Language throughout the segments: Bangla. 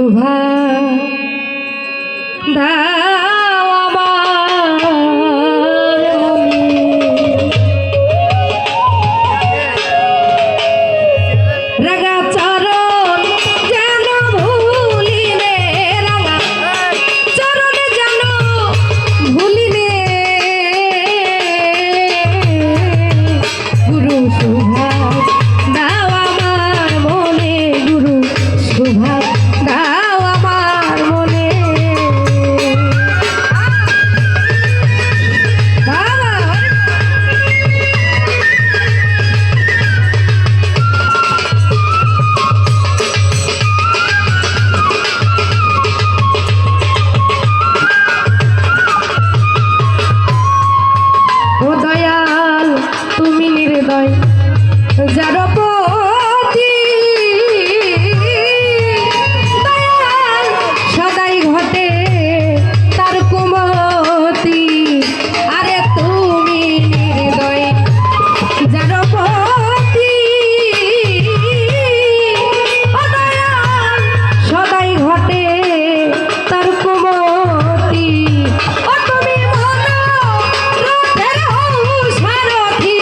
শোভা দাও আমার রাগা চরণ যেন ভুলিনে রাগা চরণ যেন ভুলিনে গুরু শোভা দাও আমার মনে গুরু শোভা দাও আমার মনে ও দয়াল তুমি নির্দয় যার প্রতি দয়াল সদাই ঘটে তার কুমতি আরে তুমি নির্দয় যার প্রতি ও দয়াল সদাই ঘটে তার কুমতি ও তুমি মন রথের হৌ সারথি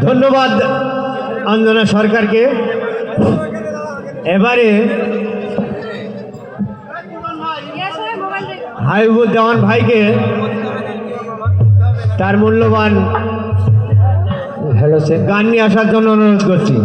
ধন্যবাদ অঞ্জনা সরকারকে। এবারে হাবিবুজ্জামান ভাইকে তার মূল্যবান গান নিয়ে আসার জন্য অনুরোধ করছি।